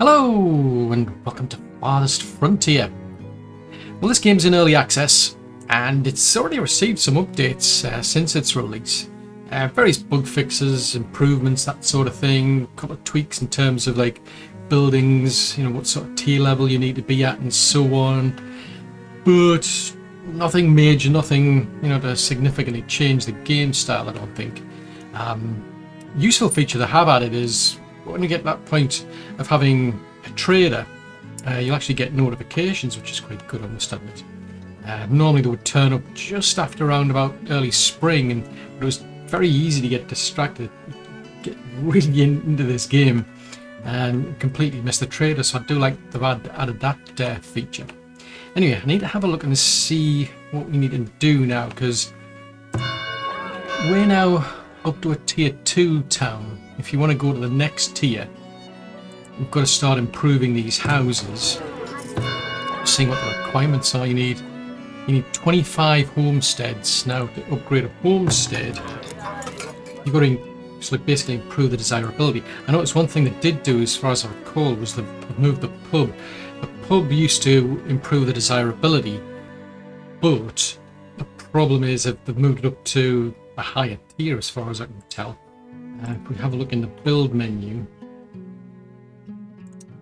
Hello and welcome to Farthest Frontier. Well, this game's in early access and it's already received some updates since its release. Various bug fixes, improvements, that sort of thing, a couple of tweaks in terms of like buildings, what sort of tier level you need to be at and so on. But nothing major, nothing to significantly change the game style, I don't think. Useful feature they have added is when you get to that point of having a trader, you'll actually get notifications, which is quite good, I must admit. Normally they would turn up just after around about early spring, and it was very easy to get distracted, get really into this game and completely miss the trader, so I do like they've added that feature. Anyway, I need to have a look and see what we need to do now, because we're now up to a tier 2 town. If you want to go to the next tier, we've got to start improving these houses. Seeing what the requirements are. You need 25 homesteads. Now to upgrade a homestead, you've got to basically improve the desirability. I noticed one thing they did do, as far as I recall, was they moved the pub. The pub used to improve the desirability, but the problem is that they've moved it up to a higher tier, as far as I can tell. If we have a look in the build menu,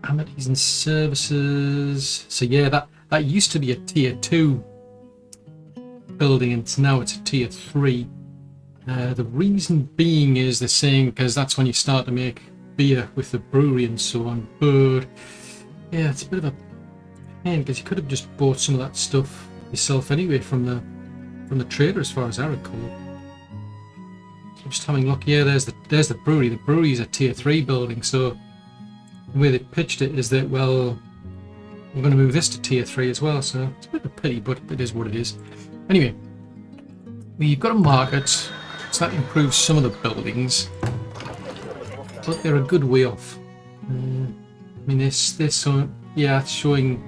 amenities and services. So yeah, that used to be a tier 2 building, and now it's a tier 3. The reason being is they're saying because that's when you start to make beer with the brewery and so on. But yeah, it's a bit of a pain because you could have just bought some of that stuff yourself anyway from the trader, as far as I recall. I'm just having a look. Yeah, there's the brewery. The brewery is a tier 3 building, so the way they pitched it is that, well, we're going to move this to tier 3 as well, so it's a bit of a pity, but it is what it is. Anyway, we've got a market, so that improves some of the buildings, but they're a good way off. I mean, this yeah, it's showing.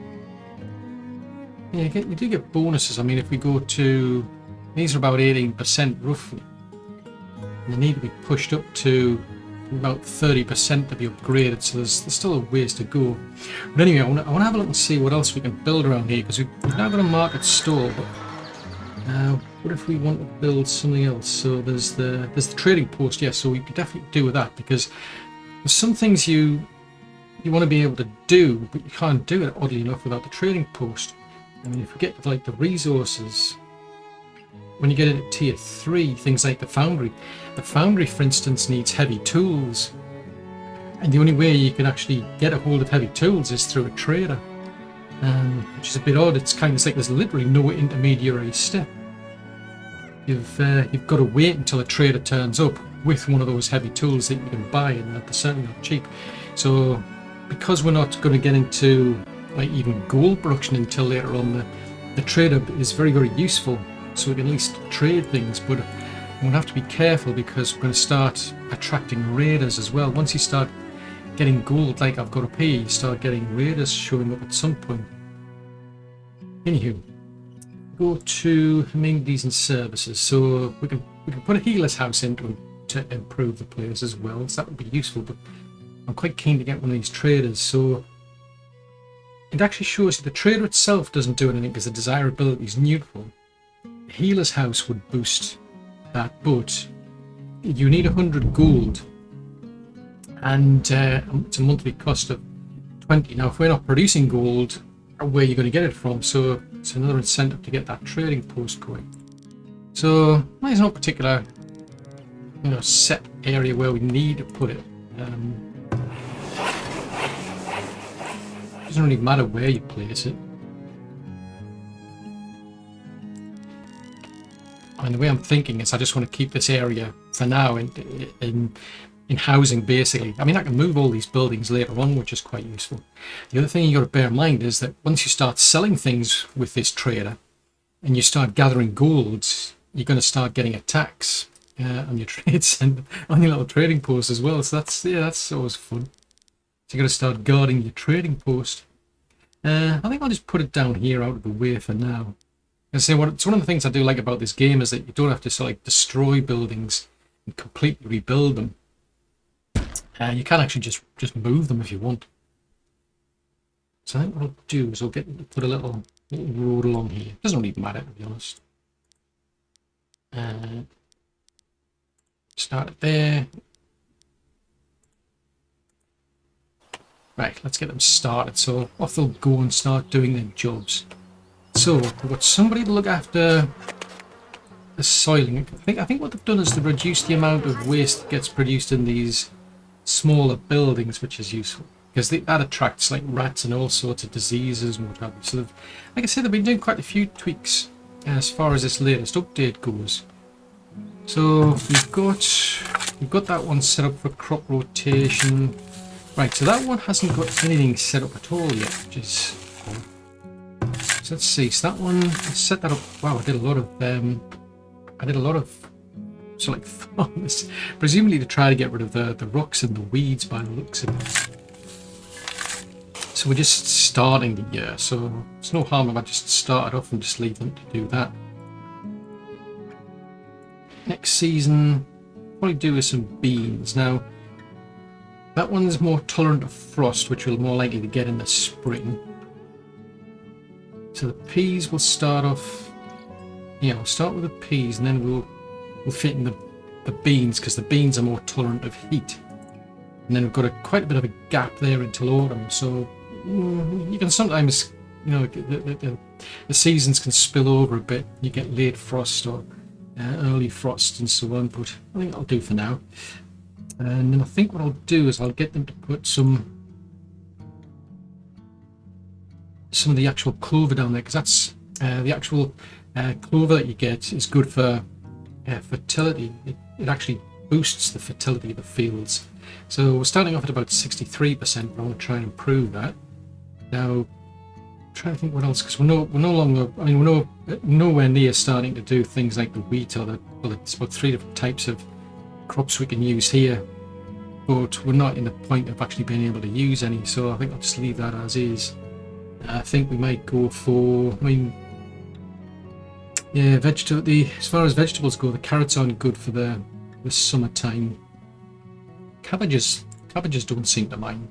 Yeah, you do get bonuses. I mean, if we go to, these are about 18% roughly. They need to be pushed up to about 30% to be upgraded, so there's still a ways to go. But anyway, I want to have a look and see what else we can build around here, because we've now got a market stall. But what if we want to build something else? So there's the trading post. Yeah, so we could definitely do with that, because there's some things you want to be able to do, but you can't do it, oddly enough, without the trading post. I mean, if we get to like the resources, when you get into tier 3, things like the foundry, for instance, needs heavy tools, and the only way you can actually get a hold of heavy tools is through a trader, which is a bit odd. It's kind of like there's literally no intermediary step. You've got to wait until a trader turns up with one of those heavy tools that you can buy, and they're certainly not cheap. So because we're not going to get into like even gold production until later on, the trader is very, very useful, so we can at least trade things. But we're going to have to be careful, because we're going to start attracting raiders as well. Once you start getting gold like I've got up here, you start getting raiders showing up at some point. Anywho, go to amenities and services. So we can put a healer's house into to improve the players as well, so that would be useful. But I'm quite keen to get one of these traders. So it actually shows you the trader itself doesn't do anything because the desirability is neutral. The healer's house would boost that, but you need 100 gold, and it's a monthly cost of 20. Now, if we're not producing gold, where are you going to get it from? So it's another incentive to get that trading post going. So there's no particular set area where we need to put it. Doesn't really matter where you place it. And the way I'm thinking is I just want to keep this area for now in housing, basically. I mean, I can move all these buildings later on, which is quite useful. The other thing you got to bear in mind is that once you start selling things with this trader and you start gathering golds, you're going to start getting a tax on your trades and on your little trading post as well. So that's always fun. So you got to start guarding your trading post. I think I'll just put it down here out of the way for now. And say it's one of the things I do like about this game is that you don't have to sort of destroy buildings and completely rebuild them. You can actually just move them if you want. So I think what I'll do is I'll put a little road along here. Doesn't really matter, to be honest. Start it there. Right, let's get them started. So off they'll go and start doing their jobs. So we've got somebody to look after the soiling. I think what they've done is they've reduced the amount of waste that gets produced in these smaller buildings, which is useful because that attracts like rats and all sorts of diseases and what have you. So like I said, they've been doing quite a few tweaks as far as this latest update goes. So we've got that one set up for crop rotation. Right, so that one hasn't got anything set up at all yet, which is cool. So let's see. So that one, I set that up. Wow, I did a lot of so like farms, presumably to try to get rid of the rocks and the weeds by the looks of it. So we're just starting the year, so it's no harm if I just start it off and just leave them to do that. Next season, probably do with some beans. Now, that one's more tolerant of frost, which we're more likely to get in the spring. So the peas will start off. Yeah, we'll start with the peas, and then we'll fit in the beans, because the beans are more tolerant of heat. And then we've got quite a bit of a gap there until autumn. So you can sometimes, you know, the seasons can spill over a bit. You get late frost or early frost and so on. But I think I'll do for now. And then I think what I'll do is I'll get them to put some of the actual clover down there, because that's the actual clover that you get is good for fertility. It actually boosts the fertility of the fields. So we're starting off at about 63%, but I want to try and improve that. Now, I'm trying to think what else, because we're no longer, I mean, we're nowhere near starting to do things like the wheat or well, it's about 3 different types of crops we can use here, but we're not in the point of actually being able to use any, so I think I'll just leave that as is. I think we might go for, I mean, yeah, as far as vegetables go, the carrots aren't good for the summertime. Cabbages don't seem to mind.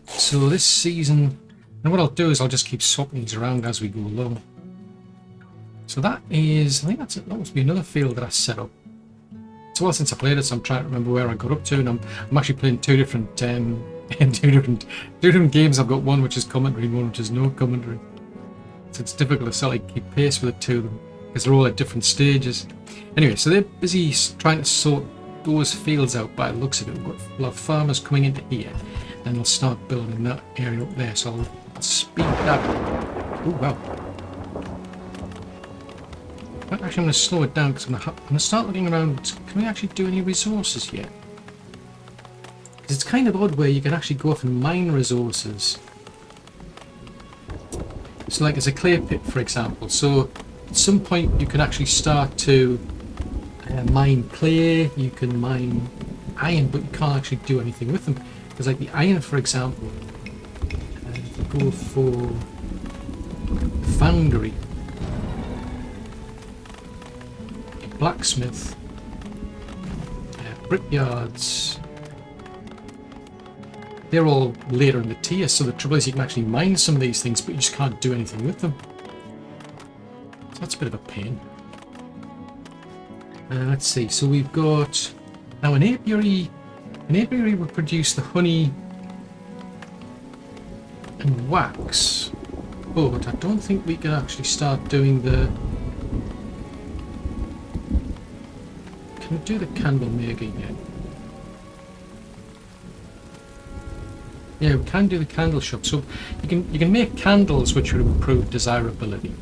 So this season, and what I'll do is I'll just keep swapping these around as we go along. So that is, I think that must be another field that I set up. It's a while since I played it, so I'm trying to remember where I got up to, and I'm actually playing two different games. I've got one which is commentary and one which is no commentary. So it's difficult to sort of keep pace with the two of them because they're all at different stages. Anyway, so they're busy trying to sort those fields out by the looks of it. We've got a lot of farmers coming into here, and they'll start building that area up there. So I'll speed that up. Oh wow. Actually, I'm going to slow it down because I'm going to start looking around. Can we actually do any resources yet? Because it's kind of odd where you can actually go off and mine resources. So like there's a clay pit, for example. So at some point you can actually start to mine clay, you can mine iron, but you can't actually do anything with them. Because like the iron, for example, if you go for foundry, blacksmith, brickyards, they're all later in the tier, so the trouble is you can actually mine some of these things, but you just can't do anything with them. So that's a bit of a pain. Let's see, so we've got now an apiary. An apiary will produce the honey and wax, but I don't think we can actually start doing the. Can we do the candle making yet? Yeah, we can do the candle shop. So you can make candles which would improve desirability.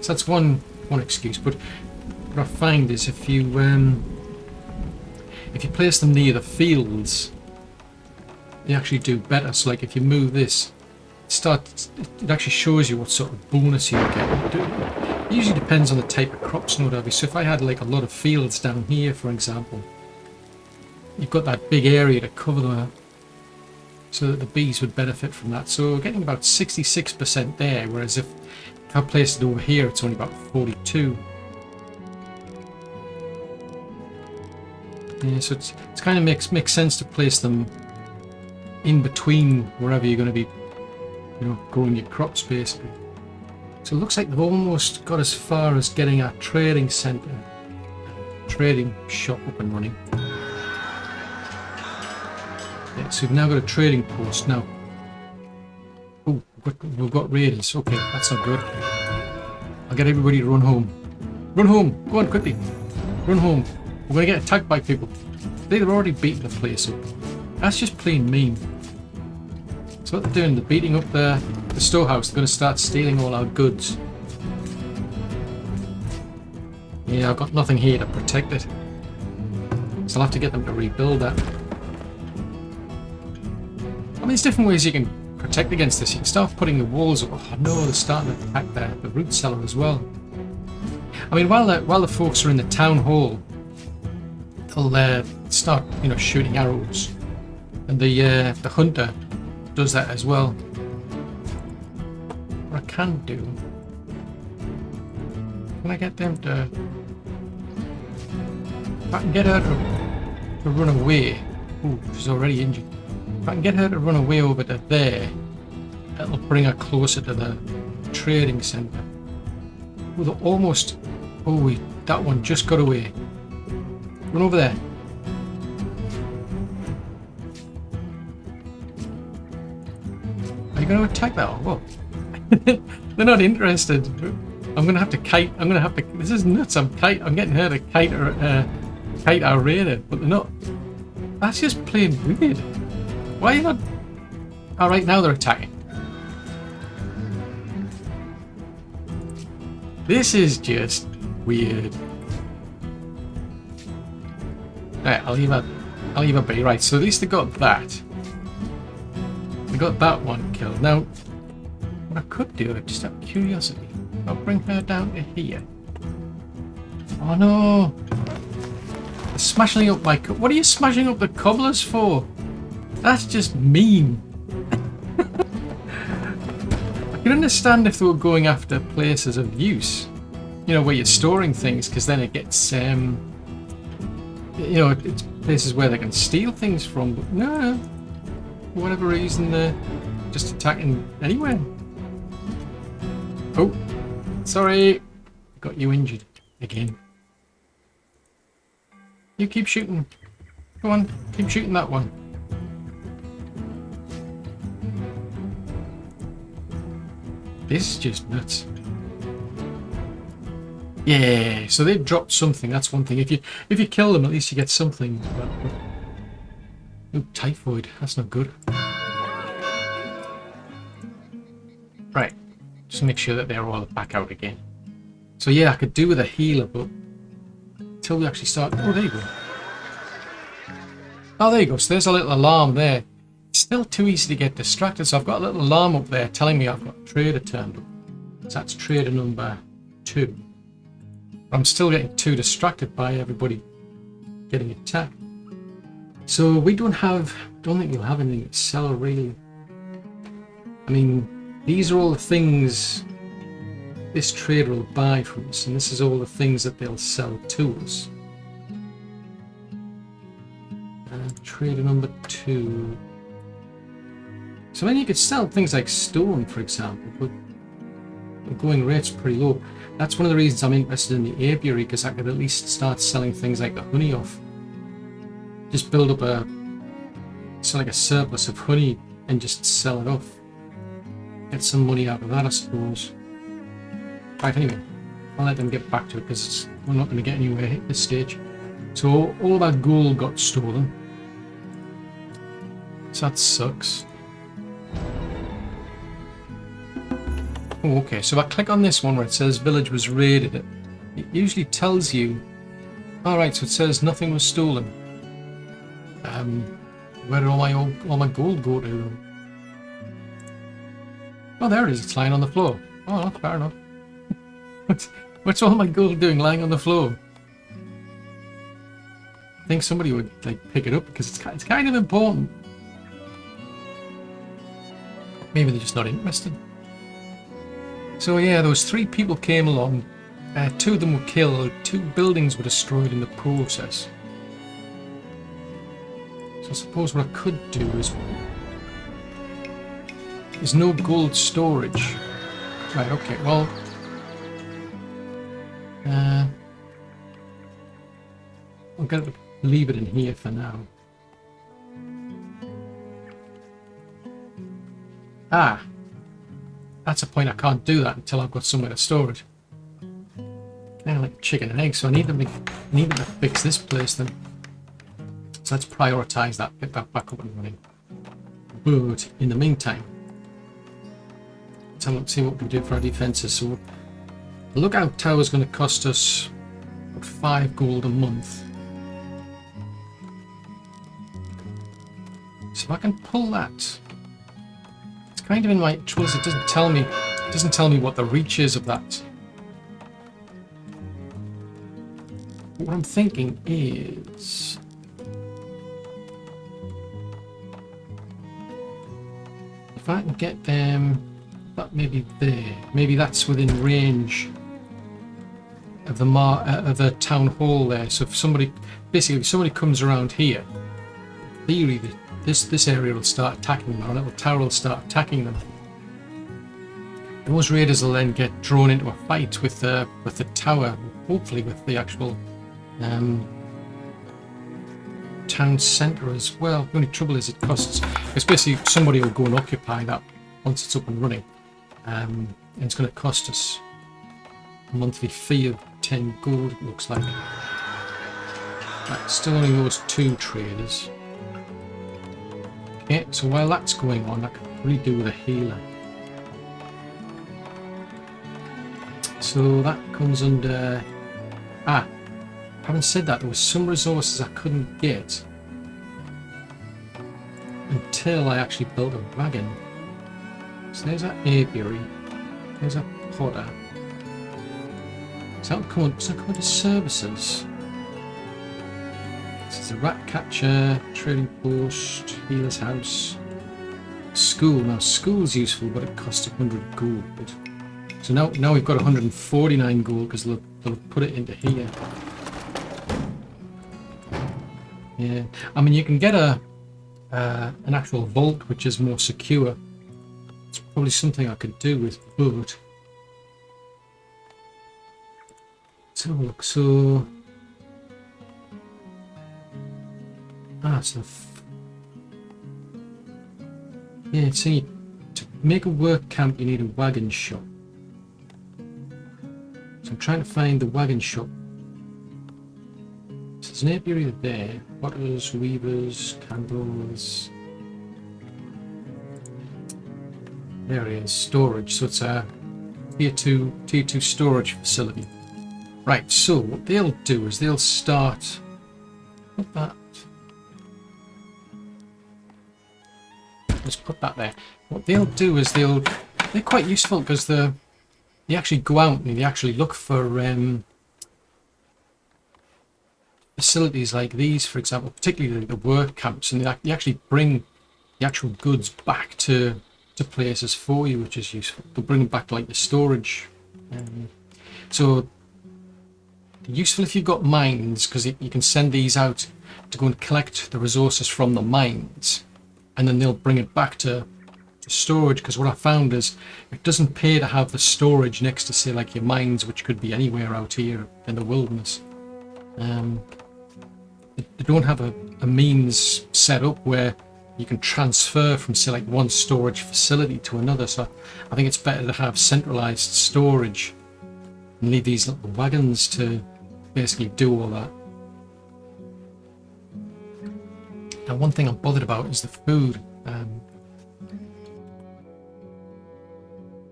So that's one excuse. But what I find is if you place them near the fields, they actually do better. So like if you move this, it actually shows you what sort of bonus you get. It usually depends on the type of crops and whatever. So if I had like a lot of fields down here, for example, you've got that big area to cover them, so that the bees would benefit from that. So we're getting about 66% there, whereas if I placed it over here, it's only about 42. Yeah, so it kind of makes sense to place them in between wherever you're going to be, you know, growing your crops basically. So it looks like they've almost got as far as getting our trading centre, trading shop up and running. Yeah, so we've now got a trading post now. Oh, we've got raiders. Okay, that's not good. I'll get everybody to run home. Run home! Go on, quickly! Run home. We're going to get attacked by people. They've already beaten the place up. That's just plain mean. So what they're doing, they're beating up the storehouse. They're going to start stealing all our goods. Yeah, I've got nothing here to protect it. So I'll have to get them to rebuild that. I mean, there's different ways you can protect against this. You can start putting the walls up. Oh no, they're starting to attack the root cellar as well. I mean, while the folks are in the town hall, they'll start, you know, shooting arrows, and the hunter does that as well. What I can do, can I get them to? If I can get her to run away. Ooh, she's already injured. If I can get her to run away over to there, that'll bring her closer to the trading centre. Oh, they're almost. Oh, that one just got away. Run over there. Are you going to attack that one? Whoa. They're not interested. I'm going to have to kite. This is nuts. I'm getting her to kite our raider, but they're not. That's just plain weird. Why are you not? Oh, right, now they're attacking. This is just weird. Right, I'll leave her be. Right, so at least they got that. They got that one killed. Now, what I could do, just out of curiosity, I'll bring her down to here. Oh no! They're smashing up my. What are you smashing up the cobblers for? That's just mean. I can understand if they were going after places of use, you know, where you're storing things, because then it gets, you know, it's places where they can steal things from. But no, for whatever reason, they're just attacking anywhere. Oh, sorry, got you injured again. You keep shooting. Go on, keep shooting that one. This is just nuts. Yeah, so they've dropped something. That's one thing. If you kill them, at least you get something. Oh, typhoid. That's not good. Right. Just make sure that they're all back out again. So yeah, I could do with a healer, but until we actually start. Oh, there you go. Oh, there you go. So there's a little alarm there. It's still too easy to get distracted. So I've got a little alarm up there telling me I've got a trader turned up. So that's trader number 2. I'm still getting too distracted by everybody getting attacked. So we don't think we'll have anything to sell really. I mean, these are all the things this trader will buy from us, and this is all the things that they'll sell to us. Trader number 2. So then you could sell things like stone, for example, but the going rate's pretty low. That's one of the reasons I'm interested in the apiary, because I could at least start selling things like the honey off. Just build up a surplus of honey and just sell it off. Get some money out of that, I suppose. Right, anyway, I'll let them get back to it because we're not going to get anywhere at this stage. So all that gold got stolen. So that sucks. Oh, okay, so if I click on this one where it says village was raided, it usually tells you. Alright, so it says nothing was stolen. Where did all my gold go to? Oh, there it is. It's lying on the floor. Oh, not fair enough. What's all my gold doing lying on the floor? I think somebody would like pick it up because it's kind of important. Maybe they're just not interested. So yeah, those 3 people came along. 2 of them were killed. 2 buildings were destroyed in the process. So I suppose what I could do is There's no gold storage. Right, okay, well... I'm going to leave it in here for now. Ah! That's a point I can't do that until I've got somewhere to store it. Kind of like chicken and egg, so I need them to fix this place then. So let's prioritise that, get that back up and running. But in the meantime, let's have a look, see what we can do for our defences. So the lookout tower is going to cost us 5 gold a month. So if I can pull that, it's kind of in my choice. It doesn't tell me what the reach is of that. What I'm thinking is, if I can get them, that maybe there, maybe that's within range of the town hall there. So if somebody comes around here, in theory, this area will start attacking them, or a little tower will start attacking them. Those raiders will then get drawn into a fight with the tower, hopefully with the actual town centre as well. The only trouble is it costs, because basically somebody will go and occupy that once it's up and running, and it's going to cost us a monthly fee of 10 gold, it looks like. Right, still only those 2 traders. Okay, so while that's going on, I can really do with a healer. So that comes under... having said that, there was some resources I couldn't get until I actually built a wagon. So there's that apiary, there's a potter. So that'll come under services. This is a rat catcher, trading post, healer's house, school. Now school's useful, but it costs 100 gold. So now we've got 149 gold because they'll put it into here. Yeah, I mean you can get an actual vault which is more secure. It's probably something I could do with, but let's have a look. So so yeah, see, to make a work camp you need a wagon shop. So I'm trying to find the wagon shop. So there's an apiary there, potters, weavers, candles. There it is, storage. So it's a tier 2 storage facility. Right, so what they'll do is they'll start, put that, let's put that there. What they'll do is they're quite useful because they actually go out and they actually look for facilities like these, for example, particularly the work camps, and they actually bring the actual goods back to places for you, which is useful. They'll bring them back to like the storage. So useful if you've got mines, because you can send these out to go and collect the resources from the mines, and then they'll bring it back to storage. Because what I found is it doesn't pay to have the storage next to, say, like your mines, which could be anywhere out here in the wilderness. They don't have a means set up where you can transfer from, say, like one storage facility to another. So I think it's better to have centralized storage and leave these little wagons to basically do all that. Now, one thing I'm bothered about is the food.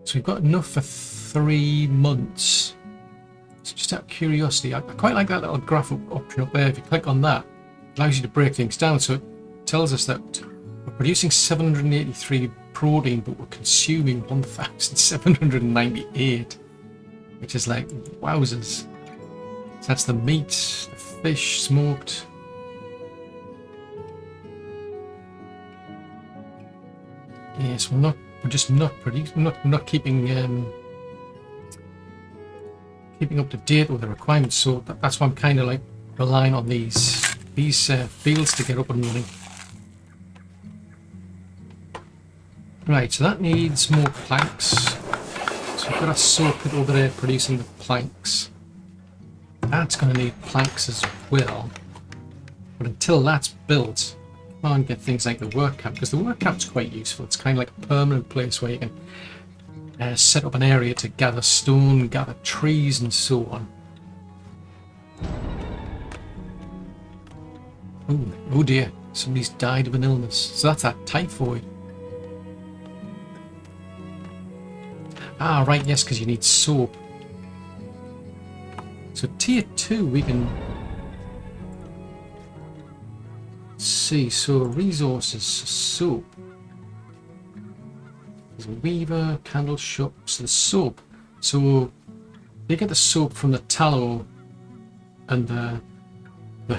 So we've got enough for 3 months. So just out of curiosity, I quite like that little graph option up there. If you click on that, it allows you to break things down. So it tells us that we're producing 783 protein, but we're consuming 1,798, which is like wowzers. So that's the meat, the fish, smoked. Yes, we're just not producing, we're not keeping up to date with the requirements. So that's why I'm kind of like relying on these fields to get up and running. Right, so that needs more planks. So we've got a saw pit over there producing the planks. That's going to need planks as well. But until that's built, I can't get things like the work camp, because the work camp's quite useful. It's kind of like a permanent place where you can set up an area to gather stone, gather trees and so on. Oh dear, somebody's died of an illness. So that's that typhoid. Ah, right, yes, because you need soap. So tier 2 we can see. So resources, soap. There's a weaver, candle shop, so the soap. So you get the soap from the tallow and the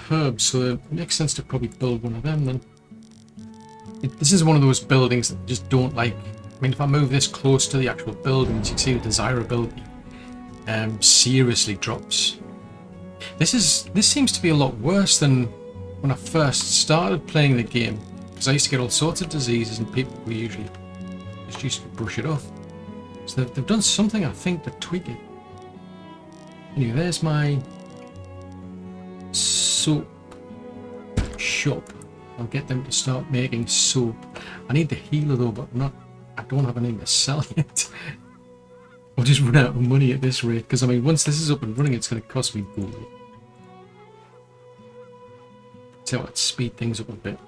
herbs, so it makes sense to probably build one of them then. This is one of those buildings that just don't like. I mean, if I move this close to the actual buildings, you can see the desirability seriously drops. This seems to be a lot worse than when I first started playing the game, because I used to get all sorts of diseases and people were usually just used to brush it off. So they've done something, I think, to tweak it. Anyway, there's my soap shop. I'll get them to start making soap. I need the healer though, but I don't have anything to sell yet. I'll just run out of money at this rate, because I mean, once this is up and running, it's going to cost me gold. So let's speed things up a bit.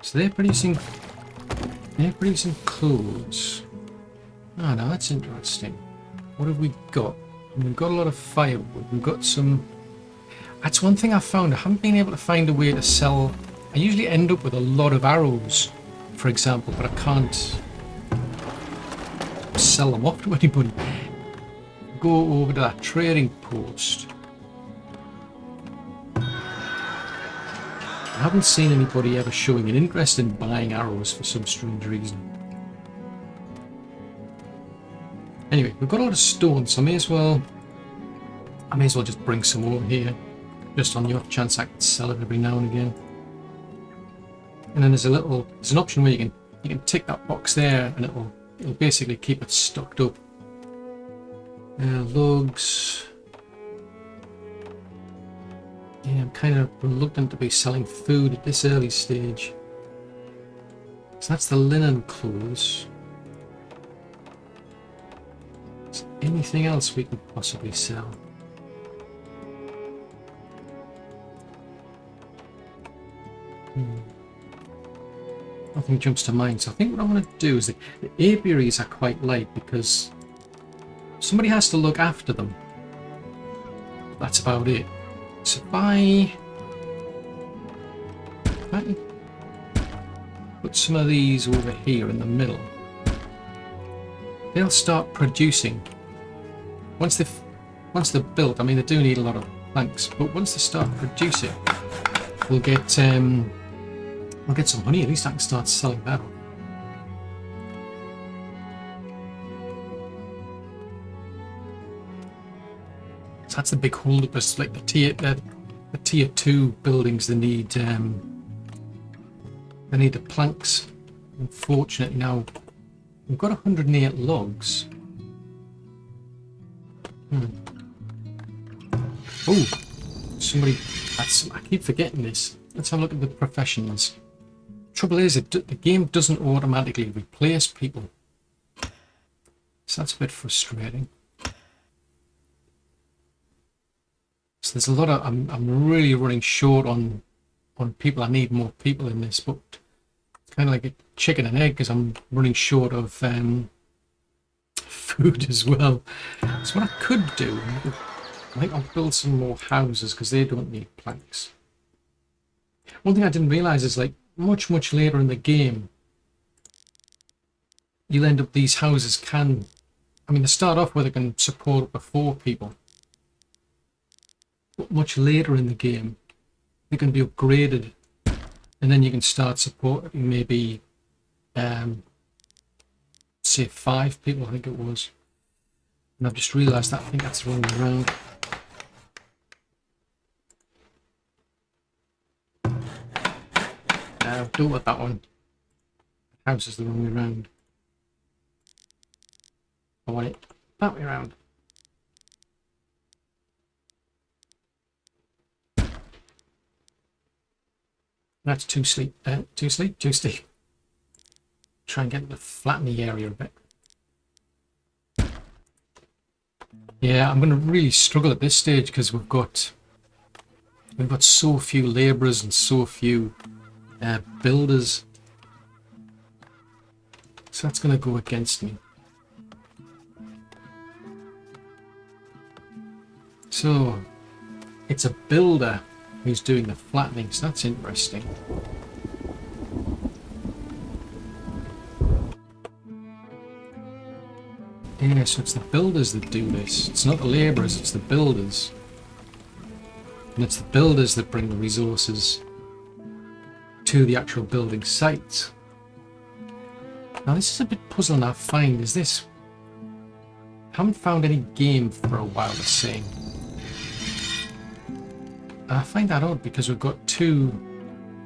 So they're producing clothes. Ah, now that's interesting. What have we got? We've got a lot of firewood. We've got some. That's one thing I found. I haven't been able to find a way to sell. I usually end up with a lot of arrows, for example, but I can't sell them off to anybody. Go over to that trading post. I haven't seen anybody ever showing an interest in buying arrows for some strange reason. Anyway, we've got a lot of stone, so I may as well just bring some over here, just on the off chance I can sell it every now and again. And then there's an option where you can tick that box there, and it'll basically keep it stocked up. Logs. Yeah, I'm kind of reluctant to be selling food at this early stage. So that's the linen clothes. Is there anything else we could possibly sell? Nothing jumps to mind. So I think what I'm going to do is the apiaries are quite light because somebody has to look after them. That's about it. So if I put some of these over here in the middle, they'll start producing. Once they're built, I mean they do need a lot of planks, but once they start producing, we'll get some honey. At least I can start selling that off. So that's the big hold-up. Is like the tier 2 buildings. They need the planks. Unfortunately, now we've got 108 logs. Oh, somebody. I keep forgetting this. Let's have a look at the professions. Trouble is, the game doesn't automatically replace people, so that's a bit frustrating. So there's a lot of I'm really running short on people. I need more people in this, but it's kind of like a chicken and egg because I'm running short of food as well. So what I could do, I think I'll build some more houses because they don't need planks. One thing I didn't realize is like much later in the game, you'll end up these houses they start off where they can support up to 4 people. But much later in the game, they can be upgraded, and then you can start supporting maybe, say 5 people, I think it was. And I've just realised that I think that's the wrong way around. Do it with that one. House is the wrong way around. I want it that way around. That's too steep. Too steep. Try and get the flatten the area a bit. Yeah, I'm going to really struggle at this stage because we've got so few labourers and so few builders. So that's going to go against me. So it's a builder who's doing the flattening, so that's interesting. Yeah, so it's the builders that do this. It's not the labourers, it's the builders. And it's the builders that bring the resources to the actual building site. Now this is a bit puzzling I find, is this... I haven't found any game for a while the same. I find that odd because we've got two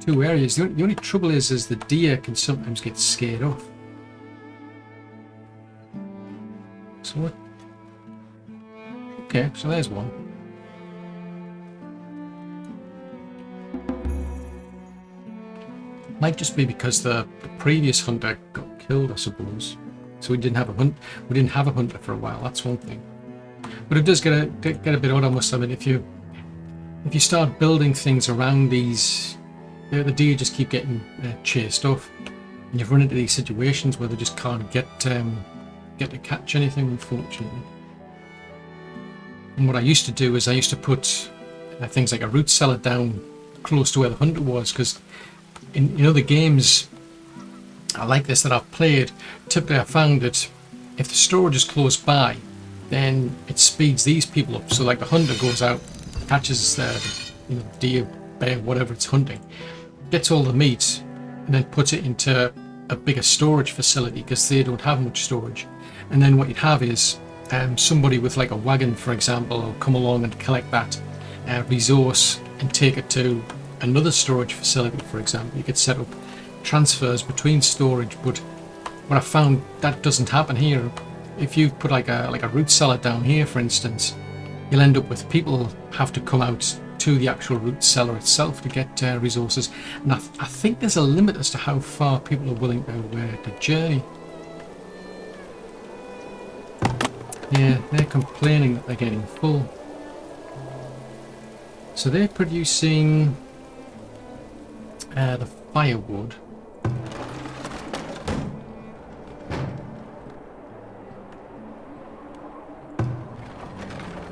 areas. The only trouble is the deer can sometimes get scared off. So what? Okay, so there's one. Might just be because the previous hunter got killed, I suppose. So we didn't have a hunt. We didn't have a hunter for a while. That's one thing. But it does get a bit odd, I must admit. If you start building things around these, the deer just keep getting chased off, and you've run into these situations where they just can't get to catch anything, unfortunately. And what I used to do is I used to put things like a root cellar down close to where the hunter was, because in other games I like this that I've played, typically I found that if the storage is close by, then it speeds these people up. So like the hunter goes out, catches the deer, bear, whatever it's hunting, gets all the meat, and then puts it into a bigger storage facility because they don't have much storage. And then what you'd have is somebody with like a wagon, for example, will come along and collect that resource and take it to another storage facility, for example. You could set up transfers between storage, but what I found that doesn't happen here. If you put like a root cellar down here, for instance, you'll end up with people have to come out to the actual root cellar itself to get resources, and I think there's a limit as to how far people are willing to journey. Yeah, they're complaining that they're getting full. So they're producing the firewood.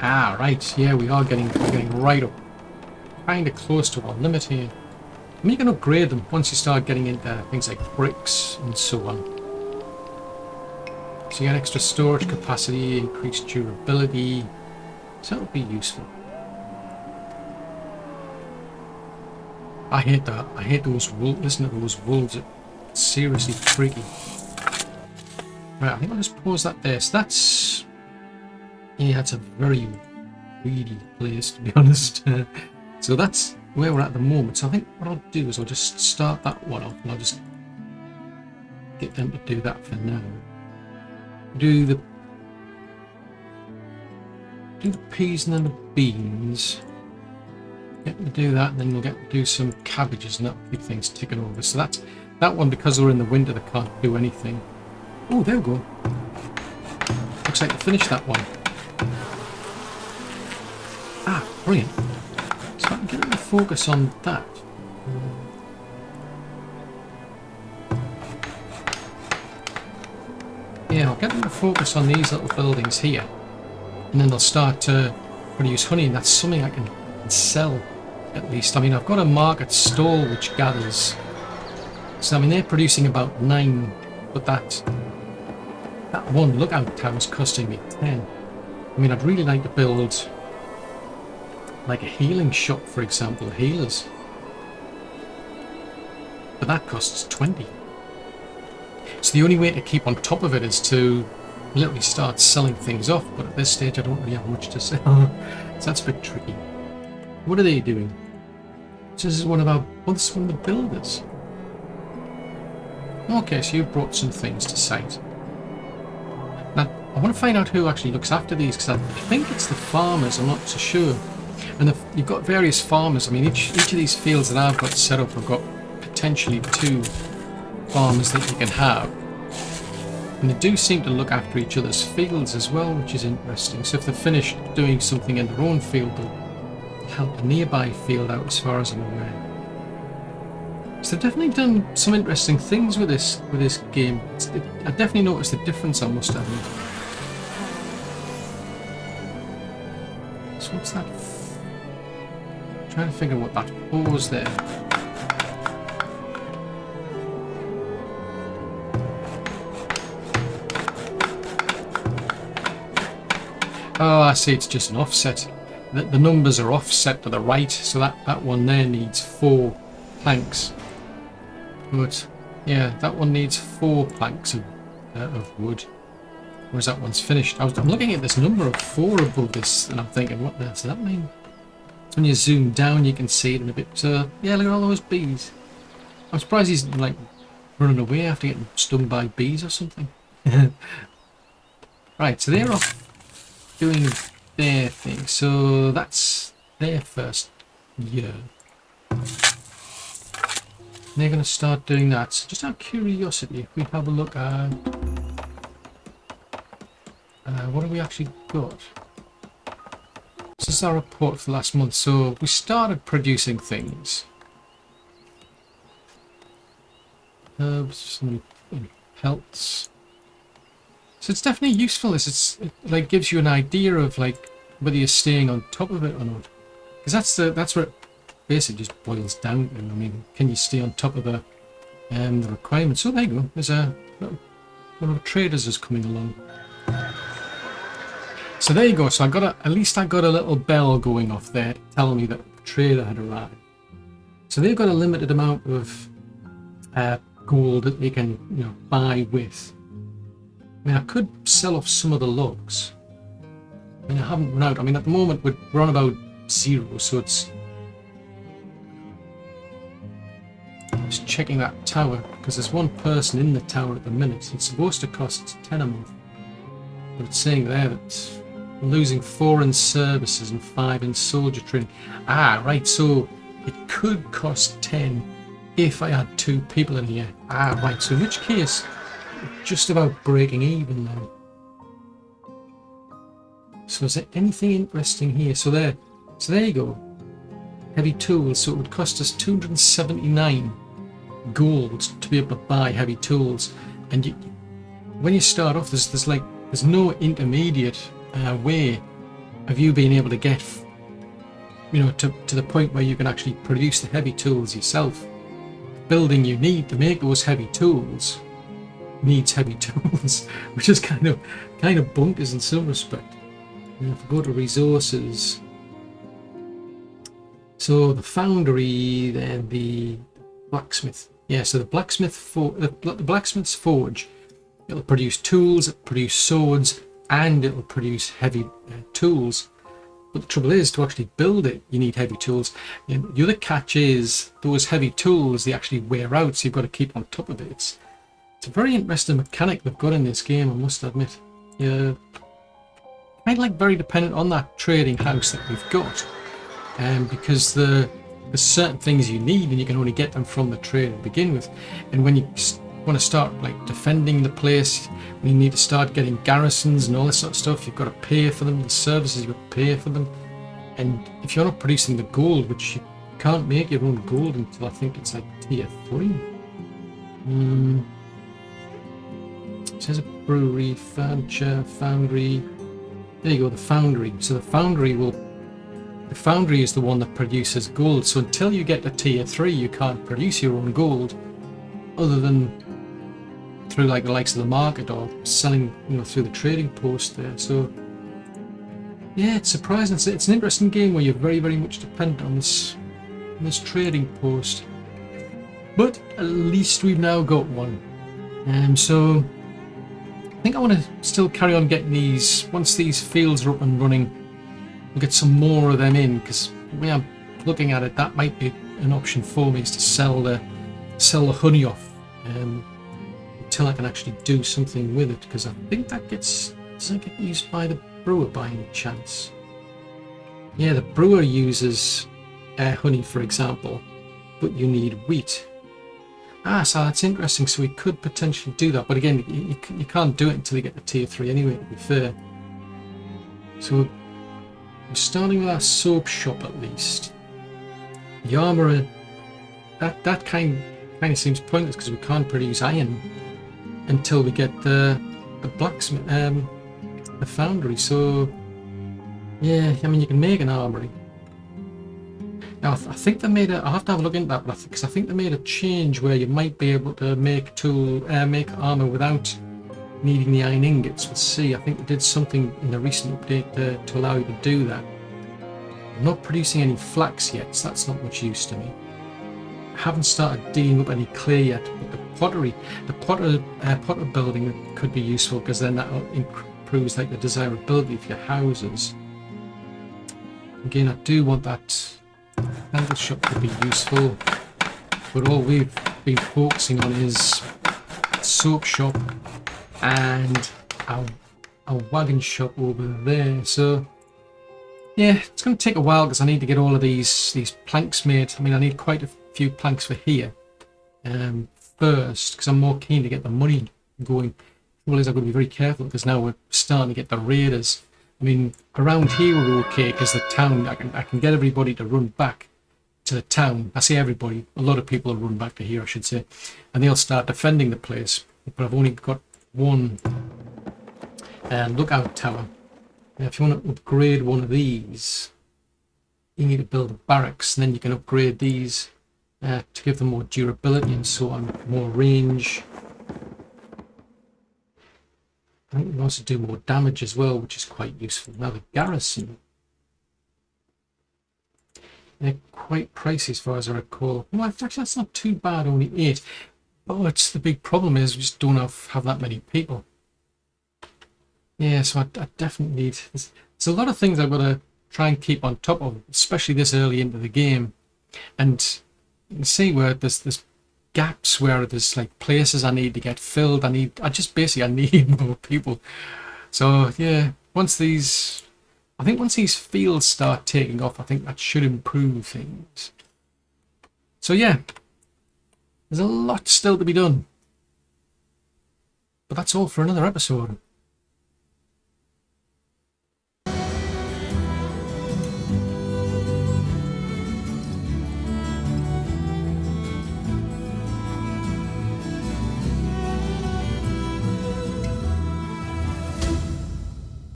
Ah, right. Yeah, we're getting right up, kind of close to our limit here. I mean, you can upgrade them once you start getting into things like bricks and so on. So you get extra storage capacity, increased durability. So that would be useful. I hate that. I hate those wolves. Listen to those wolves. It's seriously freaky. Right, I think I'll just pause that there. So that's... yeah, that's a very weedy place, to be honest. So that's where we're at the moment. So I think what I'll do is I'll just start that one off and I'll just get them to do that for now. Do the peas and then the beans. Get them to do that, and then we'll get to do some cabbages, and that'll keep things ticking over. So that's that one, because we're in the winter, they can't do anything. Oh, there we go. Looks like they finished that one. Ah, brilliant. So I can get them to focus on that. Yeah, I'll get them to focus on these little buildings here, and then they'll start to produce honey, and that's something I can sell, at least. I mean, I've got a market stall which gathers, so I mean they're producing about 9, but that one lookout tower is costing me 10. I mean, I'd really like to build like a healing shop, for example, healers, but that costs 20. So the only way to keep on top of it is to literally start selling things off, but at this stage I don't really have much to sell. So that's a bit tricky. What are they doing? So this is one of our... well, this is one of the builders. Okay, so you've brought some things to site. Now, I want to find out who actually looks after these, because I think it's the farmers, I'm not so sure. And you've got various farmers. I mean, each of these fields that I've got set up, I've got potentially 2 farmers that you can have. And they do seem to look after each other's fields as well, which is interesting. So if they're finished doing something in their own field, they'll help a nearby field out, as far as I'm aware. So they've definitely done some interesting things with this game. I definitely noticed the difference, I must admit. So what's that? I'm trying to figure out what that 4 was there. Oh, I see, it's just an offset. The numbers are offset to the right, so that one there needs 4 planks. But yeah, that one needs 4 planks of wood, whereas that one's finished. I'm looking at this number of 4 above this, and I'm thinking, what does that mean? So when you zoom down, you can see it in a bit. So yeah, look at all those bees. I'm surprised he's like running away after getting stung by bees or something. Right, so they're off doing their thing. So that's their first year. They're going to start doing that. So just out of curiosity, if we have a look at what have we actually got? This is our report for last month. So we started producing things. Herbs, some pelts. So it's definitely useful. It like gives you an idea of like whether you're staying on top of it or not. Because that's what it basically just boils down to. I mean, can you stay on top of the requirements? So there you go. There's one of the traders is coming along. So there you go. So at least I got a little bell going off there telling me that the trader had arrived. So they've got a limited amount of gold that they can buy with. I mean, I could sell off some of the logs. I mean, I haven't run out. I mean, at the moment we're on about 0, so it's just checking that tower, because there's one person in the tower at the minute. It's supposed to cost 10 a month, but it's saying there that I'm losing 4 in services and 5 in soldier training. Ah, right, so it could cost 10 if I had 2 people in here. Ah, right, so in which case just about breaking even now. So is there anything interesting here? So there you go. Heavy tools. So it would cost us 279 gold to be able to buy heavy tools. And when you start off, there's no intermediate way of you being able to get, to the point where you can actually produce the heavy tools yourself. The building you need to make those heavy tools needs heavy tools, which is kind of bonkers in some respect. And if we go to resources, so the foundry, then the blacksmith. Yeah, so the blacksmith's forge, it'll produce tools, it'll produce swords, and it'll produce heavy tools. But the trouble is, to actually build it, you need heavy tools. And the other catch is those heavy tools, they actually wear out, so you've got to keep on top of it. It's a very interesting mechanic they've got in this game, I must admit. Yeah, kind of very dependent on that trading house that we've got, because there's certain things you need, and you can only get them from the trade to begin with. And when you want to start defending the place, when you need to start getting garrisons and all this sort of stuff, you've got to pay for them. The services, you've got to pay for them. And if you're not producing the gold, which you can't make your own gold until I think it's tier 3. It says a brewery, furniture, foundry. There you go, the foundry. So the foundry is the one that produces gold. So until you get to tier 3, you can't produce your own gold, other than through the likes of the market or selling, through the trading post there. So yeah, it's surprising. It's an interesting game where you're very, very much dependent on this trading post. But at least we've now got one. So I think I want to still carry on getting these. Once these fields are up and running, we'll get some more of them in, because the way I'm looking at it, that might be an option for me, is to sell the honey off. until I can actually do something with it, because I think that doesn't get used by the brewer by any chance. Yeah, the brewer uses honey, for example, but you need wheat. So that's interesting. So we could potentially do that, but again, you can't do it until you get to tier 3 anyway, to be fair. So we're starting with our soap shop at least. The armourer, that kind of seems pointless because we can't produce iron until we get the blacksmith, the foundry. So yeah, I mean, you can make an armory. Now I think they made I'll have to have a look into that, because I think they made a change where you might be able to make armor without needing the iron ingots. Let's see, I think they did something in the recent update to allow you to do that. I'm not producing any flax yet, so that's not much use to me. I haven't started digging up any clay yet, but the potter building could be useful, because then that improves like the desirability of your houses. Again, I do want that elder shop to be useful, but all we've been focusing on is soap shop and our wagon shop over there. So yeah, it's going to take a while because I need to get all of these planks made. I mean, I need quite a few planks for here first, because I'm more keen to get the money going. Well, I've got to be very careful because now we're starting to get the raiders. I mean, around here we're okay because the town, I can get everybody to run back to the town. I say everybody, a lot of people will run back to here, I should say, and they'll start defending the place. But I've only got one lookout tower. Now, if you want to upgrade one of these, you need to build a barracks, and then you can upgrade these to give them more durability and so on, more range. I think we can also do more damage as well, which is quite useful. Now the garrison, they're quite pricey as far as I recall. Well, actually that's not too bad, only 8. But the big problem is we just don't have that many people. Yeah, so I definitely need... There's a lot of things I've got to try and keep on top of, especially this early into the game. And you can see where there's gaps where there's like places I need to get filled. I need more people. So yeah, once these fields start taking off, I think that should improve things. So yeah, there's a lot still to be done, but that's all for another episode.